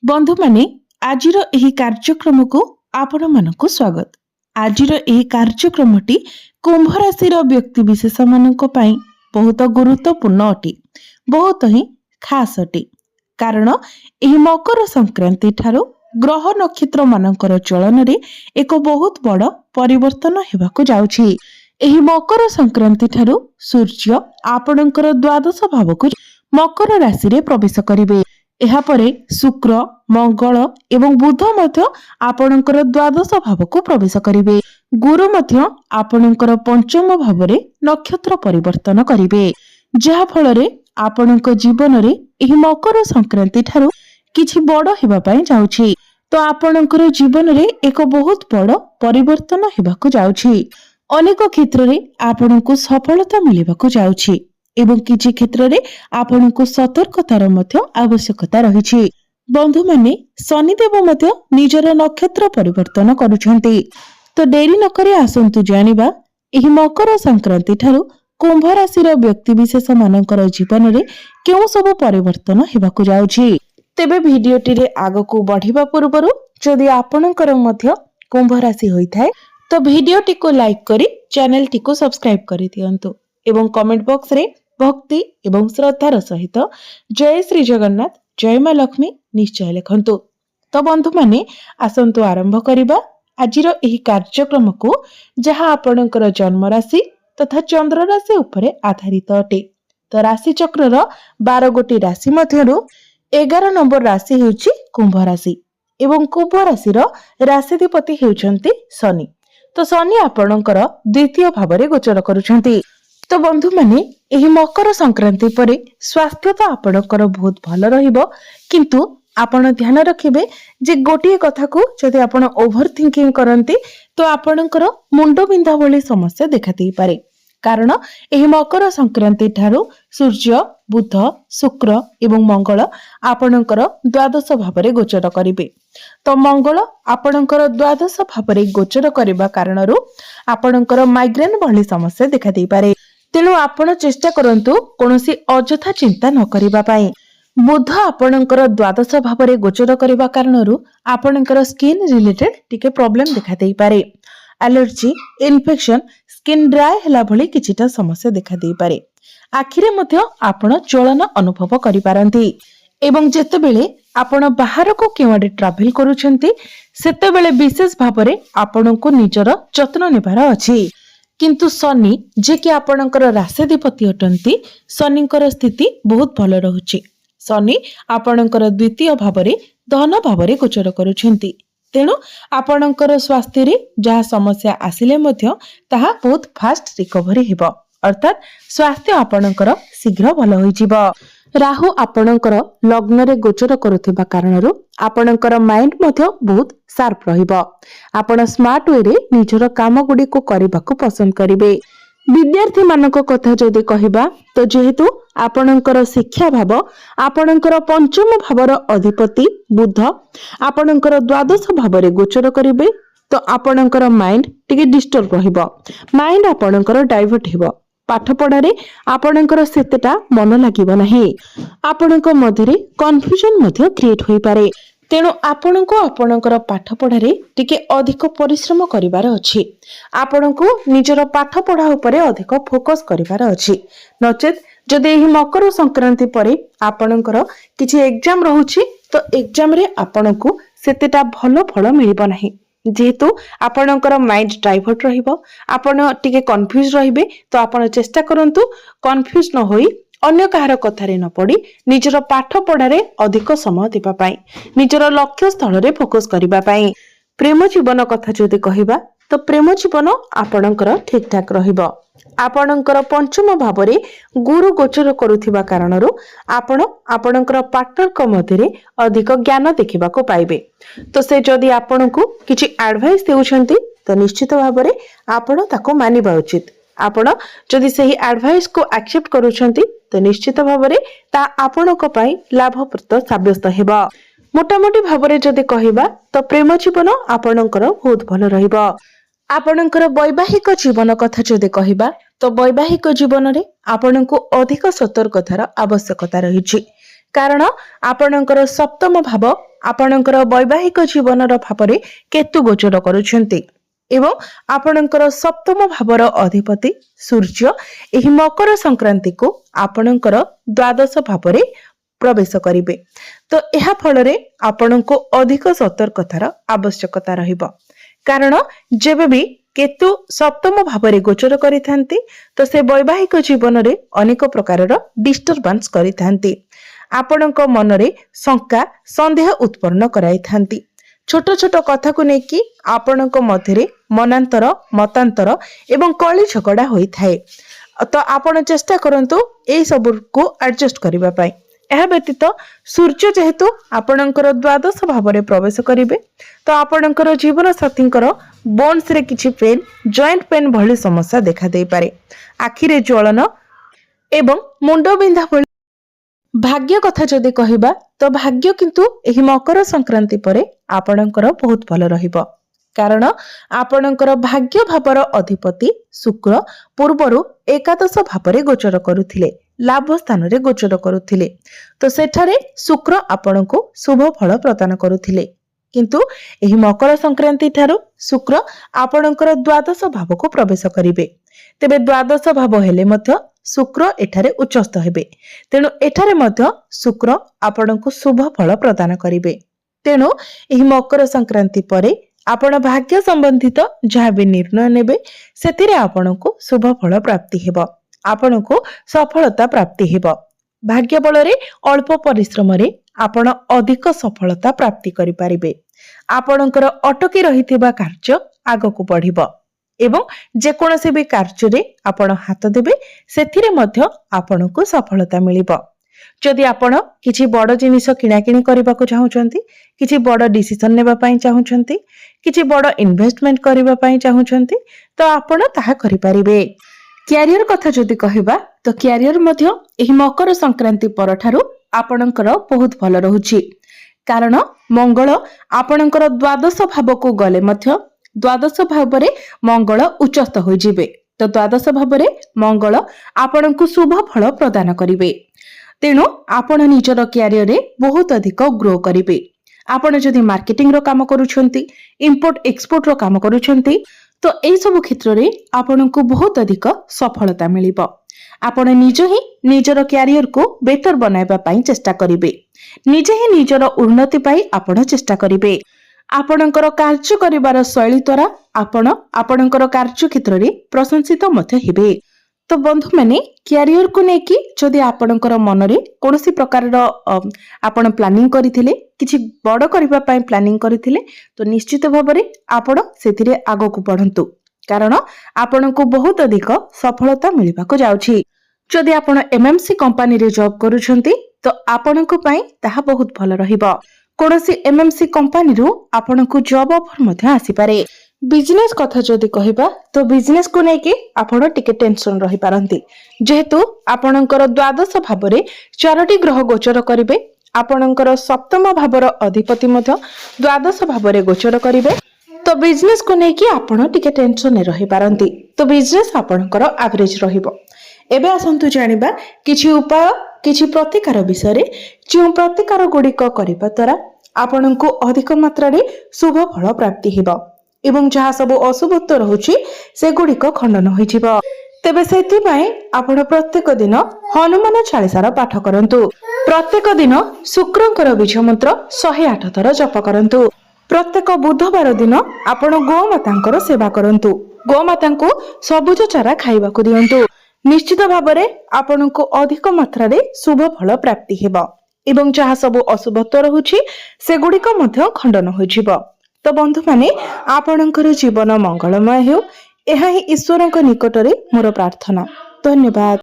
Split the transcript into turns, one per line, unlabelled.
बंधु माने आजिर एही कार्यक्रम को आपण मानक स्वागत। आजिर एही कार्यक्रमटी कुंभ राशि व्यक्ति विशेष मानक पई बहुत गुरुत्वपूर्ण अटे, बहुत ही खास अटे। कारण एही मकर संक्रांति ठारो ग्रह नक्षत्र मानकर चलन रे एक बहुत बड़ परिवर्तन हेबाकु जाउछि। एही मकर संक्रांति ठारो सूर्य आपणकर द्वादश भावकु मकर राशि रे प्रवेश करिवे। एहा परे शुक्र मंगल एवं बुध मध्य आपणकर द्वादश भावकु प्रवेश करिवे। गुरु मध्य आपणकर पंचम भाव रे नक्षत्र परिवर्तन करिवे, जहा फल रे आपणक जीवन रे एही मकर संक्रांति ठारू किछि बड़ हेबा पई जाउछि। तो आपणकर जीवन रे एक बहुत बड़ परिवर्तन हेबाकु जाउछि। अनेक क्षेत्र रे आपणकु सफलता मिलिबाकु जाउछि एवं किछि क्षेत्र रे आपणकु सतर्कतार मध्य आवश्यकता रहिछि। बंधु माने शनिदेव मध्य निजर नक्षत्र परिवर्तन करुछन्ति। तो देरी न करी आसंतु जानिबा एही मकर संक्रांति ठारू कुंभ राशि व्यक्ति विशेष मानकर जीवन रे केउ सब परिवर्तन हेबाकु जाउछि। तेबे भिडियोटी रे आगकु बढ़िबा पूर्वरु जदि आपणकर मध्य कुंभ राशि होइथाय तो भिडियोटी को लाइक करी चैनल टी को सब्सक्राइब करि दियंतु एवं कमेंट बॉक्स रे भक्ति एवं श्रद्धार सहित जय श्री जगन्नाथ जय मां लक्ष्मी निश्चय लिखंतु। तो बंधु माने आसंतु आरंभ करिबा आजिर एही कार्यक्रम को, जहा आपणकर जन्म राशि तथा चंद्र राशि उपरे आधारित अटे। तो राशि चक्रर 12 गोटी राशि मध्यरु 11 नंबर राशि हेउची कुंभ राशि एवं कुंभ राशि राशिधिपति हेउचंती शनि। तो शनि आपणकर द्वितीय भाव रे गोचर करुछंती। तो बंधु माने एही मकर संक्रांति परे स्वास्थ्य तो आपणकर बहुत भल रहिबो, किंतु आपण ध्यान रखिबे जे गोटिए कथा को जदि आपण ओभर थिंकिंग करंती तो आपणकर मुंडो बिंधा भली समस्या देखा देई पारे। कारण एही मकर संक्रांति ठारू सूर्य बुध शुक्र एवं मंगल आपणकर द्वादश भाव रे गोचर करिवे। तो मंगल आपणकर द्वादश भाव रे गोचर करिबा कारणरू आपणकर माइग्रेन भली समस्या देखा देई पारे। तेणु आपण चेष्टा करंतु कोनोसी अजथा चिंता न करिबा पई। बुध आपणकर द्वादश भाव रे गोचर करिबा कारणरू आपणकर स्किन रिलेटेड टिके प्रॉब्लम देखा देई पारे। एलर्जी इन्फेक्शन स्किन ड्राई हला भली किछिटा समस्या देखा देई पारे। आखिरे मध्य आपण ज्वलन अनुभव करि पारंती एवं जेतेबेले आपण बाहर को केवाडे ट्रैवल करूछंती सेतेबेले विशेष भाव रे आपणको निजर जत्न नेबार अछि। किंतु शनि जे कि आपणकर राशिधिपति अटंती, शनिकर स्थिति बहुत भल रहुछि। शनि आपणकर द्वितीय भाव रे धन भाव रे गोचर करूछंती। तेणु आपणकर स्वास्थ्य रे जहा समस्या आसिले मध्य ताहा बहुत फास्ट रिकवरी हेबो, अर्थात स्वास्थ्य आपणकर शीघ्र भल होई जिवो। राहु आपणकर लग्न रे गोचर करुथिबा कारणरू आपणकर माइंड मध्य बहुत शार्प रहिबो। आपण स्मार्ट वे रे निजर काम गुडी को करिबाकू पसंद करिवे। विद्यार्थी मानक कथा जदि कहिबा तो जेहेतु आपणकर शिक्षा भाव आपणकर पंचम भावर अधिपति बुध आपणकर द्वादश भाव रे गोचर करिवे, तो आपणकर माइंड टिके डिस्टर्ब रहिबो। माइंड आपणकर डाइवर्ट हेबो। पाठ पढ़ारे आपणकर सेतेटा मन लागिबो नाही। आपणक मध्यरे कन्फ्यूजन मध्य क्रिएट होई पारे। तेणु आपणको आपणकर पाठ पढ़ारे टिके अधिक परिश्रम करिवार अछि। आपणको निजर पाठ पढ़ा उपरे अधिक फोकस करिवार अछि। नचेत जदि एही मकर संक्रांति परे आपणकर किछि एग्जाम रहुछि तो एग्जाम रे आपणको सेतेटा भलो फल मिलिबो नाही। जेहेतु आपणकर माइंड डाइवर्ट रहिबो, आपण टिके कंफ्यूज रहिबे, तो आपण चेष्टा करंतु कंफ्यूज न होई अन्य कहार कथारे न पड़ी निजर पाठ पढ़ारे अधिक समय देबा पई, निजर लक्ष्य स्थल रे फोकस करिबा पई। प्रेम जीवन कथा जदि कहिबा तो प्रेम जीवन आपणकर ठीक ठाक रहिबो। आपणकर पंचम भाव रे गुरु गोचर करुथिबा कारणरू आपण आपणकर पार्टनर को मध्यरे अधिक ज्ञान देखिबा को पाइबे। तो से जदि आपणको किछि एडवाइस देउछंती तो निश्चित भाव रे आपण ताको मानिबा उचित। आपण जदि सही एडवाइस को एक्सेप्ट करूछंती तो निश्चित भाव रे ता आपणको पई लाभप्रद साब्यस्त हेबा। मोटामोटी भाव रे जदि कहिबा तो प्रेम जीवन आपणकर बहुत भल रहिबो। आपणकर वैवाहिक जीवन कथा जदि कहिबा तो वैवाहिक जीवन रे आपणको अधिक सतर्कतार आवश्यकता रहिछि। कारण आपणकर सप्तम भाव आपणकर वैवाहिक जीवनर भाव केतु गोचर करुछन्ति एवं आपणकर सप्तम भावर अधिपति सूर्य एही मकर संक्रांति को आपणकर द्वादश भाव प्रवेश करिवे। तो यह फल आपण को अधिक सतर्कतार आवश्यकता रहिबो, कारण जेबे भी केतु सप्तम भाव गोचर करिथांती तो से वैवाहिक जीवन रे अनेक प्रकार डिस्टर्बांस करिथांती। आपणक मनरे शंका संदेह उत्पन्न कराइथांती। छोट छोट कथा को नेकी आपणक मध्यरे मनांतर मतांतर एवं कली झगड़ा होई थाए। तो आपण चेष्टा करंतु ए सब को एडजस्ट करिबा पई। यह व्यतीत सूर्य जेहेतु आपणकर द्वादश भाव प्रवेश करिवे तो आपणकर जीवन साथींकर बोन्स रे किछि पेन जॉइंट पेन भली समस्या देखा दे पारे। आखिरे ज्वलन एवं मुंड बिंधा भली भाग्य कथा जदि कहिबा तो भाग्य किंतु एही मकर संक्रांति परे आपणकर बहुत भल रहिबो, कारण आपणकर भाग्य भावर अधिपति शुक्र पूर्वरु एकादश भाव गोचर करुथिले, लाभ स्थान रे गोचर करुथिले। तो सेठारे शुक्र आपणको शुभ फल प्रदान करुथिले, किंतु एही मकर संक्रांति ठारू शुक्र आपणकर द्वादश भाव को प्रवेश करिवे। तेबे द्वादश भाव हेले मध्य शुक्र एठारे उच्चस्थ हेबे, तेणु एठारे मध्य शुक्र आपणको शुभ फल प्रदान करिवे। तेणु एही मकर संक्रांति परे आपण भाग्य संबंधित जहाँ भी निर्णय नेबे सेतिरे आपणको शुभ फल प्राप्ति हेबो, आपणको सफलता प्राप्ति हेबो। भाग्य बल रे अल्प परिश्रम रे आपण अधिक सफलता प्राप्ति करि पारिबे। आपणकर अटकी रहिथिबा कार्य आगको बढ़िबो एवं जेकोनोसी भी कार्य रे आपण हाथ देबे सेथिरे मध्य आपणको सफलता मिलिबो। जदि आपण किछि बड़ जिनिस किणाकिणी करबा को चाहुचंती, किछि बड़ डिसिजन नेबा पई चाहुचंती, किछि बड़ इन्वेस्टमेंट करबा पई चाहुचंती तो आपण ताहा करि पारिबे। क्यारियर कथा जदि कहिबा तो क्यारियर मध्य एही मकर संक्रांति परठारु आपणकर बहुत भल रहुछि, कारण मंगल आपणकर द्वादश भाव को गले मध्य द्वादश भाव रे मंगल उच्चस्थ होई जिवे। तो द्वादश भाव रे मंगल आपणको शुभ फल प्रदान करिवे। तेणु आपण निजर क्यारियर रे बहुत अधिक ग्रो करिवे। आपण जदि मार्केटिंग रो काम करूछंती, इंपोर्ट एक्सपोर्ट रो काम करूछंती तो एई सब क्षेत्र रे आपणको बहुत अधिक सफलता मिलिबो। आपण निज ही निजर क्यारियर को बेहतर बनाइबा पई चेष्टा करिवे, निजे ही निजर उन्नति पई आपण चेष्टा करिवे। आपणकर कार्य करिवार शैली द्वारा आपण आपणकर कार्य क्षेत्र रे प्रशंसित मध्य हेबे। तो बंधु माने क्यारियर को नेकी जदि आपणकर मन रे कोनोसी प्रकार आपण प्लानिंग करिथिले, किछि बड़ करबा पई प्लानिंग करिथिले तो निश्चित भाव रे आपण सेथिरे आगो को बढ़ंतु, कारण आपणको बहुत अधिक सफलता मिलिबा को जाउछि। जदि आपण एमएमसी कंपनी रे जॉब करूछंती तो आपणको पई ताहा बहुत भल रहिबो। कोनोसी एमएमसी कंपनी रो आपणको जॉब ऑफर मध्य आसी पारे। बिजनेस कथा जदि कहिबा तो बिजनेस को नेके आपण टिके टेंशन रहि पारंती, जेहेतु आपणकर द्वादश भाव रे चारोटी ग्रह गोचर करिवे। आपणकर सप्तम भावर अधिपति मध्य द्वादश भाव रे गोचर करिवे। तो बिजनेस को नेकी आपण टिके टेंशन रहि पारंती। तो बिजनेस आपणकर एवरेज रहिबो। एबे आसंतु जानिबा किछि उपाय किछि प्रतिकार विषय रे, जो प्रतिकार गुड़िक करिबा द्वारा आपणको अधिक मात्रा रे शुभ फल प्राप्ति हेबो एवं जहाँ सब अशुभत्व रहुछि से गुड़िक खंडन होई जिवो। तेबे सेति पई आपण प्रत्येक दिन हनुमान चालीसार पाठ करंतु। प्रत्येक दिन शुक्रंकर बीज मंत्र 108 थर जप करंतु। प्रत्येक बुधवार दिन आपण गोमातांकर सेवा करंतु। गोमातांको सबुज चारा खाइबाकू दियंतु। निश्चित भावरे आपणको अधिक मात्रा रे शुभ फल प्राप्ति हेबो एवं जहाँ सब अशुभत्व रहुछि से गुड़िक मध्य खंडन होई जिवो। तो बंधु माने आपणकर जीवन मंगलमय हेउ, एहा ही ईश्वरक निकटरे मोर प्रार्थना। धन्यवाद।